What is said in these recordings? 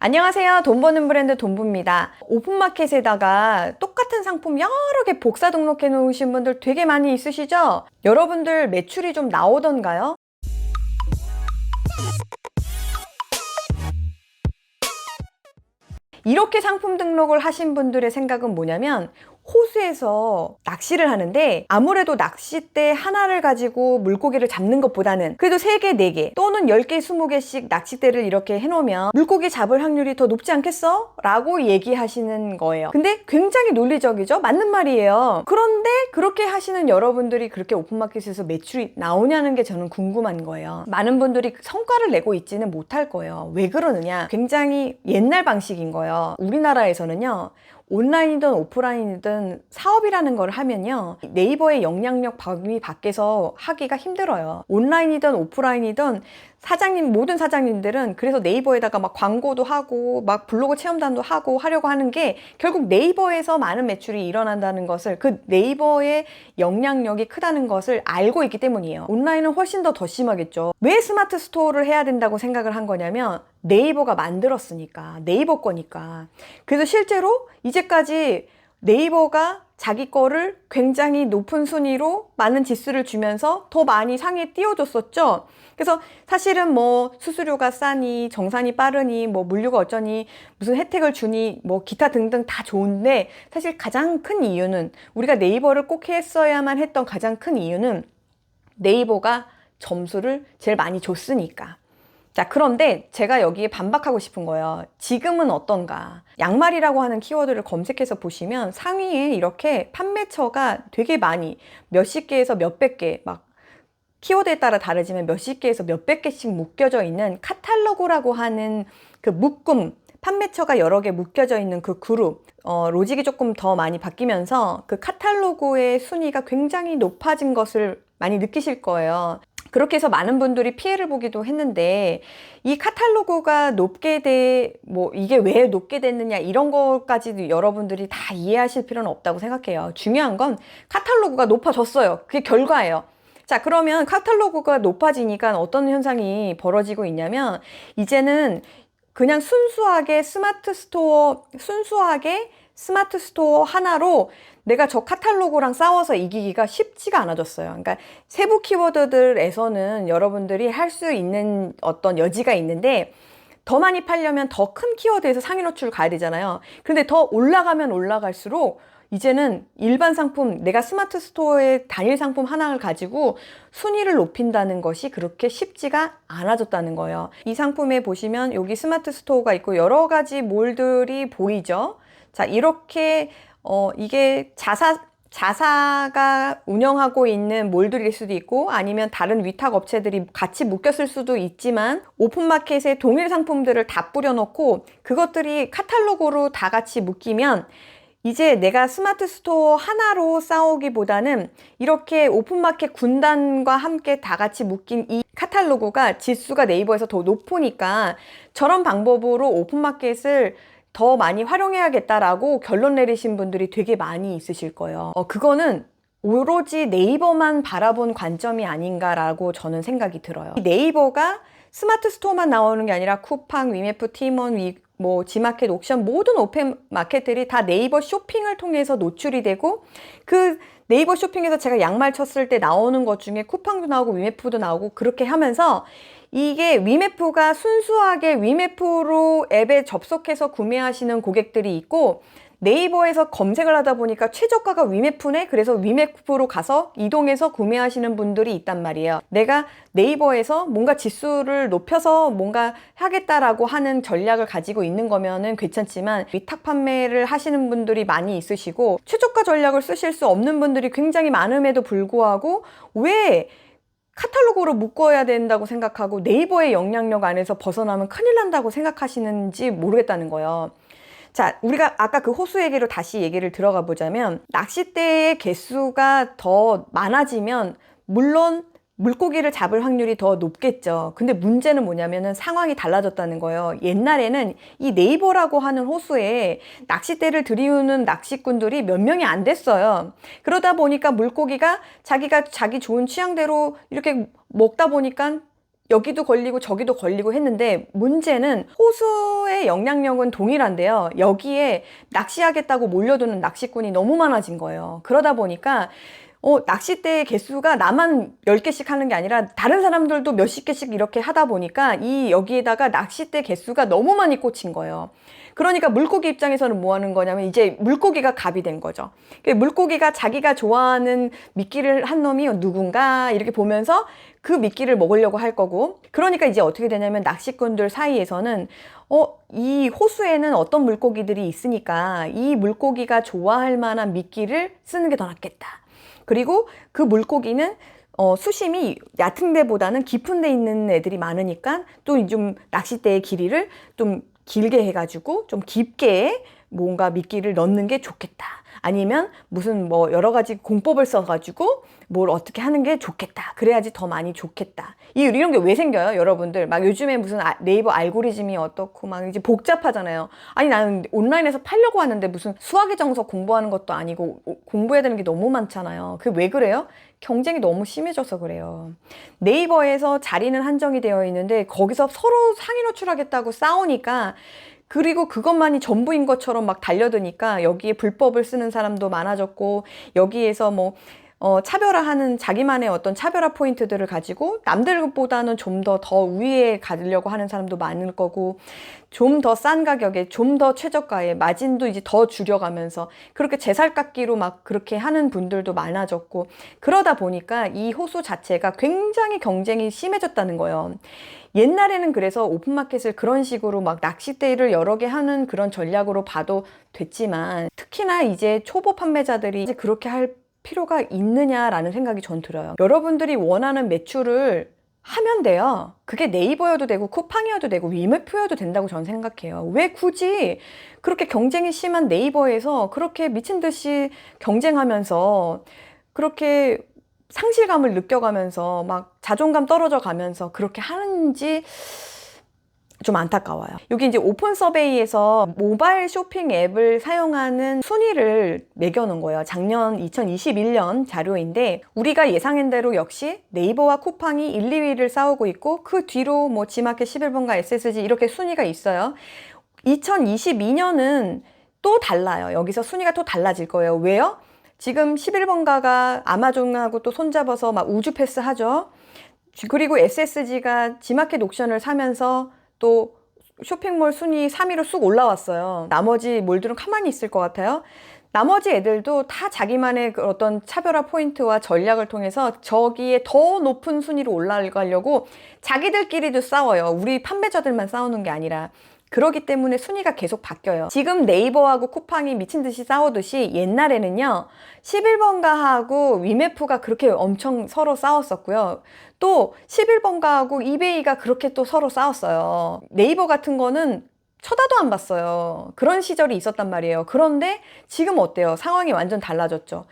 안녕하세요. 돈 버는 브랜드 돈부입니다. 오픈마켓에다가 똑같은 상품 여러 개 복사 등록해 놓으신 분들 되게 많이 있으시죠? 여러분들 매출이 좀 나오던가요? 이렇게 상품 등록을 하신 분들의 생각은 뭐냐면 호수에서 낚시를 하는데 아무래도 낚싯대 하나를 가지고 물고기를 잡는 것보다는 그래도 3개, 4개 또는 10개, 20개씩 낚싯대를 이렇게 해놓으면 물고기 잡을 확률이 더 높지 않겠어? 라고 얘기하시는 거예요. 근데 굉장히 논리적이죠? 맞는 말이에요. 그런데 그렇게 하시는 여러분들이 그렇게 오픈마켓에서 매출이 나오냐는 게 저는 궁금한 거예요. 많은 분들이 성과를 내고 있지는 못할 거예요. 왜 그러느냐? 굉장히 옛날 방식인 거예요. 우리나라에서는요. 온라인이든 오프라인이든 사업이라는 걸 하면요. 네이버의 영향력 범위 밖에서 하기가 힘들어요. 온라인이든 오프라인이든 모든 사장님들은 그래서 네이버에다가 막 광고도 하고 막 블로그 체험단도 하고 하려고 하는 게 결국 네이버에서 많은 매출이 일어난다는 것을 그 네이버의 영향력이 크다는 것을 알고 있기 때문이에요. 온라인은 훨씬 더 심하겠죠. 왜 스마트 스토어를 해야 된다고 생각을 한 거냐면 네이버가 만들었으니까, 네이버 거니까. 그래서 실제로 이제까지 네이버가 자기 거를 굉장히 높은 순위로 많은 지수를 주면서 더 많이 상위에 띄워줬었죠. 그래서 사실은 뭐 수수료가 싸니, 정산이 빠르니, 뭐 물류가 어쩌니, 무슨 혜택을 주니, 뭐 기타 등등 다 좋은데 사실 가장 큰 이유는 우리가 네이버를 꼭 했어야만 했던 가장 큰 이유는 네이버가 점수를 제일 많이 줬으니까. 자, 그런데 제가 여기에 반박하고 싶은 거예요. 지금은 어떤가? 양말이라고 하는 키워드를 검색해서 보시면 상위에 이렇게 판매처가 되게 많이 몇십 개에서 몇백 개, 막 키워드에 따라 다르지만 몇십 개에서 몇백 개씩 묶여져 있는 카탈로그라고 하는 그 묶음, 판매처가 여러 개 묶여져 있는 그 그룹, 로직이 조금 더 많이 바뀌면서 그 카탈로그의 순위가 굉장히 높아진 것을 많이 느끼실 거예요. 그렇게 해서 많은 분들이 피해를 보기도 했는데 이 카탈로그가 뭐 이게 왜 높게 됐느냐 이런 것까지도 여러분들이 다 이해하실 필요는 없다고 생각해요. 중요한 건 카탈로그가 높아졌어요. 그게 결과예요. 자, 그러면 카탈로그가 높아지니까 어떤 현상이 벌어지고 있냐면 이제는 그냥 순수하게 스마트 스토어 하나로 내가 저 카탈로그랑 싸워서 이기기가 쉽지가 않아졌어요. 그러니까 세부 키워드들에서는 여러분들이 할 수 있는 어떤 여지가 있는데 더 많이 팔려면 더 큰 키워드에서 상위 노출 가야 되잖아요. 그런데 더 올라가면 올라갈수록 이제는 일반 상품, 내가 스마트 스토어의 단일 상품 하나를 가지고 순위를 높인다는 것이 그렇게 쉽지가 않아졌다는 거예요. 이 상품에 보시면 여기 스마트 스토어가 있고 여러 가지 몰들이 보이죠. 자, 이렇게 이게 자사가 운영하고 있는 몰들일 수도 있고 아니면 다른 위탁 업체들이 같이 묶였을 수도 있지만 오픈마켓에 동일 상품들을 다 뿌려놓고 그것들이 카탈로그로 다 같이 묶이면 이제 내가 스마트 스토어 하나로 싸우기보다는 이렇게 오픈마켓 군단과 함께 다 같이 묶인 이 카탈로그가 지수가 네이버에서 더 높으니까 저런 방법으로 오픈마켓을 더 많이 활용해야겠다라고 결론 내리신 분들이 되게 많이 있으실 거예요. 그거는 오로지 네이버만 바라본 관점이 아닌가라고 저는 생각이 들어요. 네이버가 스마트 스토어만 나오는 게 아니라 쿠팡, 위메프, 티몬, 뭐 지마켓, 옥션 모든 오픈 마켓들이 다 네이버 쇼핑을 통해서 노출이 되고 그 네이버 쇼핑에서 제가 양말 쳤을 때 나오는 것 중에 쿠팡도 나오고 위메프도 나오고 그렇게 하면서 이게 위메프가 순수하게 위메프로 앱에 접속해서 구매하시는 고객들이 있고 네이버에서 검색을 하다 보니까 최저가가 위메프네? 그래서 위메프로 가서 이동해서 구매하시는 분들이 있단 말이에요. 내가 네이버에서 뭔가 지수를 높여서 뭔가 하겠다라고 하는 전략을 가지고 있는 거면은 괜찮지만 위탁 판매를 하시는 분들이 많이 있으시고 최저가 전략을 쓰실 수 없는 분들이 굉장히 많음에도 불구하고 왜 카탈로그로 묶어야 된다고 생각하고 네이버의 영향력 안에서 벗어나면 큰일 난다고 생각하시는지 모르겠다는 거예요. 자, 우리가 아까 그 호수 얘기로 다시 얘기를 들어가 보자면 낚싯대의 개수가 더 많아지면 물론 물고기를 잡을 확률이 더 높겠죠. 근데 문제는 뭐냐면은 상황이 달라졌다는 거예요. 옛날에는 이 네이버라고 하는 호수에 낚싯대를 들이우는 낚시꾼들이 몇 명이 안 됐어요. 그러다 보니까 물고기가 자기가 자기 좋은 취향대로 이렇게 먹다 보니까 여기도 걸리고 저기도 걸리고 했는데 문제는 호수의 영향력은 동일한데요. 여기에 낚시하겠다고 몰려드는 낚시꾼이 너무 많아진 거예요. 그러다 보니까 낚싯대의 개수가 나만 10개씩 하는 게 아니라 다른 사람들도 몇십 개씩 이렇게 하다 보니까 여기에다가 낚싯대 개수가 너무 많이 꽂힌 거예요. 그러니까 물고기 입장에서는 뭐 하는 거냐면 이제 물고기가 갑이 된 거죠. 물고기가 자기가 좋아하는 미끼를 한 놈이 누군가 이렇게 보면서 그 미끼를 먹으려고 할 거고, 그러니까 이제 어떻게 되냐면 낚시꾼들 사이에서는 이 호수에는 어떤 물고기들이 있으니까 이 물고기가 좋아할 만한 미끼를 쓰는 게 더 낫겠다. 그리고 그 물고기는 수심이 얕은 데보다는 깊은 데 있는 애들이 많으니까 또 좀 낚싯대의 길이를 좀 길게 해가지고 좀 깊게 뭔가 미끼를 넣는 게 좋겠다. 아니면 무슨 뭐 여러 가지 공법을 써가지고 뭘 어떻게 하는 게 좋겠다. 그래야지 더 많이 좋겠다. 이런 게 왜 생겨요, 여러분들? 막 요즘에 무슨 네이버 알고리즘이 어떻고 막 이제 복잡하잖아요. 아니 나는 온라인에서 팔려고 하는데 무슨 수학의 정석 공부하는 것도 아니고 공부해야 되는 게 너무 많잖아요. 그게 왜 그래요? 경쟁이 너무 심해져서 그래요. 네이버에서 자리는 한정이 되어 있는데 거기서 서로 상위 노출하겠다고 싸우니까, 그리고 그것만이 전부인 것처럼 막 달려드니까 여기에 불법을 쓰는 사람도 많아졌고, 여기에서 뭐 차별화하는 자기만의 어떤 차별화 포인트들을 가지고 남들보다는 좀 더 위에 가려고 하는 사람도 많을 거고, 좀 더 싼 가격에 좀 더 최저가에 마진도 이제 더 줄여가면서 그렇게 제살깎기로 막 그렇게 하는 분들도 많아졌고, 그러다 보니까 이 호수 자체가 굉장히 경쟁이 심해졌다는 거예요. 옛날에는 그래서 오픈마켓을 그런 식으로 막 낚싯대를 여러 개 하는 그런 전략으로 봐도 됐지만, 특히나 이제 초보 판매자들이 이제 그렇게 할 필요가 있느냐라는 생각이 전 들어요. 여러분들이 원하는 매출을 하면 돼요. 그게 네이버여도 되고 쿠팡이어도 되고 위메프여도 된다고 저는 생각해요. 왜 굳이 그렇게 경쟁이 심한 네이버에서 그렇게 미친 듯이 경쟁하면서 그렇게 상실감을 느껴가면서 막 자존감 떨어져 가면서 그렇게 하는지 좀 안타까워요. 여기 이제 오픈 서베이에서 모바일 쇼핑 앱을 사용하는 순위를 매겨놓은 거예요. 작년 2021년 자료인데, 우리가 예상한 대로 역시 네이버와 쿠팡이 1, 2위를 싸우고 있고, 그 뒤로 뭐 지마켓 11번가 SSG 이렇게 순위가 있어요. 2022년은 또 달라요. 여기서 순위가 또 달라질 거예요. 왜요? 지금 11번가가 아마존하고 또 손잡아서 막 우주 패스 하죠. 그리고 SSG가 지마켓 옥션을 사면서 또 쇼핑몰 순위 3위로 쑥 올라왔어요. 나머지 몰들은 가만히 있을 것 같아요. 나머지 애들도 다 자기만의 어떤 차별화 포인트와 전략을 통해서 저기에 더 높은 순위로 올라가려고 자기들끼리도 싸워요. 우리 판매자들만 싸우는 게 아니라. 그러기 때문에 순위가 계속 바뀌어요. 지금 네이버하고 쿠팡이 미친 듯이 싸우듯이 옛날에는요, 11번가하고 위메프가 그렇게 엄청 서로 싸웠었고요. 또 11번가하고 이베이가 그렇게 또 서로 싸웠어요. 네이버 같은 거는 쳐다도 안 봤어요. 그런 시절이 있었단 말이에요. 그런데 지금 어때요? 상황이 완전 달라졌죠.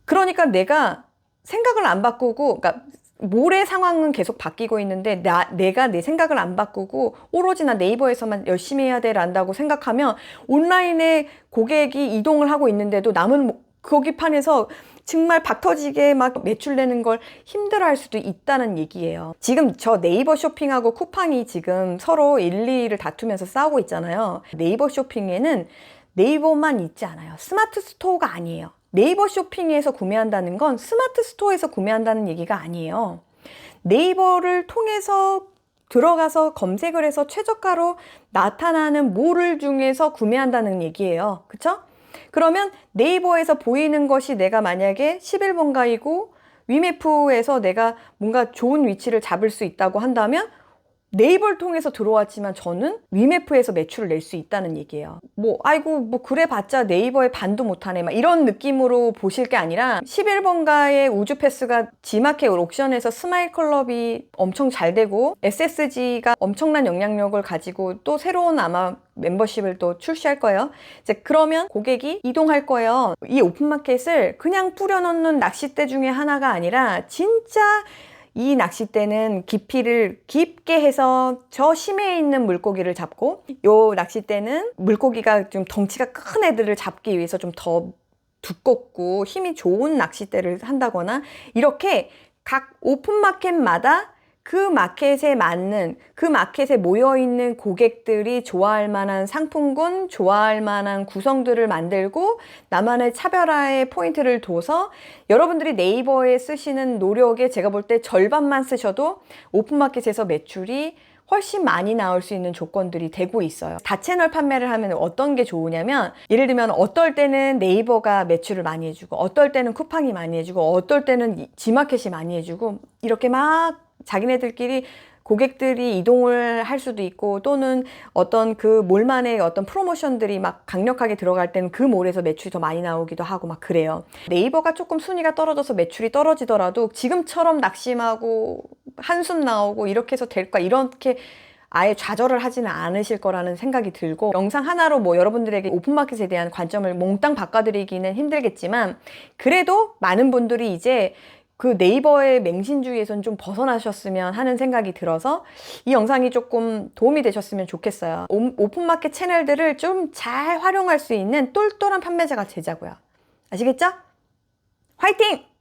그러니까 내가 생각을 안 바꾸고, 그러니까 몰의 상황은 계속 바뀌고 있는데 내가 내 생각을 안 바꾸고 오로지 나 네이버에서만 열심히 해야 돼란다고 생각하면 온라인에 고객이 이동을 하고 있는데도 남은 거기 판에서 정말 박터지게 막 매출 내는 걸 힘들어할 수도 있다는 얘기예요. 지금 저 네이버 쇼핑하고 쿠팡이 지금 서로 1, 2위를 다투면서 싸우고 있잖아요. 네이버 쇼핑에는 네이버만 있지 않아요. 스마트 스토어가 아니에요. 네이버 쇼핑에서 구매한다는 건 스마트 스토어에서 구매한다는 얘기가 아니에요. 네이버를 통해서 들어가서 검색을 해서 최저가로 나타나는 몰을 중에서 구매한다는 얘기예요. 그쵸? 그러면 네이버에서 보이는 것이 내가 만약에 11번가이고 위메프에서 내가 뭔가 좋은 위치를 잡을 수 있다고 한다면 네이버를 통해서 들어왔지만 저는 위메프에서 매출을 낼 수 있다는 얘기예요. 뭐 아이고 뭐 그래 봤자 네이버에 반도 못하네 막 이런 느낌으로 보실 게 아니라, 11번가의 우주 패스가 지마켓 옥션에서 스마일 클럽이 엄청 잘 되고 SSG가 엄청난 영향력을 가지고 또 새로운 아마 멤버십을 또 출시할 거예요. 이제 그러면 고객이 이동할 거예요. 이 오픈마켓을 그냥 뿌려놓는 낚싯대 중에 하나가 아니라 진짜 이 낚싯대는 깊이를 깊게 해서 저 심해에 있는 물고기를 잡고, 요 낚싯대는 물고기가 좀 덩치가 큰 애들을 잡기 위해서 좀 더 두껍고 힘이 좋은 낚싯대를 한다거나, 이렇게 각 오픈마켓마다 그 마켓에 맞는, 그 마켓에 모여있는 고객들이 좋아할 만한 상품군, 좋아할 만한 구성들을 만들고 나만의 차별화의 포인트를 둬서 여러분들이 네이버에 쓰시는 노력에 제가 볼 때 절반만 쓰셔도 오픈마켓에서 매출이 훨씬 많이 나올 수 있는 조건들이 되고 있어요. 다채널 판매를 하면 어떤 게 좋으냐면, 예를 들면 어떨 때는 네이버가 매출을 많이 해주고, 어떨 때는 쿠팡이 많이 해주고, 어떨 때는 지마켓이 많이 해주고, 이렇게 막 자기네들끼리 고객들이 이동을 할 수도 있고, 또는 어떤 그 몰만의 어떤 프로모션들이 막 강력하게 들어갈 때는 그 몰에서 매출이 더 많이 나오기도 하고 막 그래요. 네이버가 조금 순위가 떨어져서 매출이 떨어지더라도 지금처럼 낙심하고 한숨 나오고 이렇게 해서 될까, 이렇게 아예 좌절을 하지는 않으실 거라는 생각이 들고, 영상 하나로 뭐 여러분들에게 오픈마켓에 대한 관점을 몽땅 바꿔드리기는 힘들겠지만, 그래도 많은 분들이 이제 그 네이버의 맹신주의에선 좀 벗어나셨으면 하는 생각이 들어서 이 영상이 조금 도움이 되셨으면 좋겠어요. 오픈마켓 채널들을 좀 잘 활용할 수 있는 똘똘한 판매자가 되자고요. 아시겠죠? 화이팅!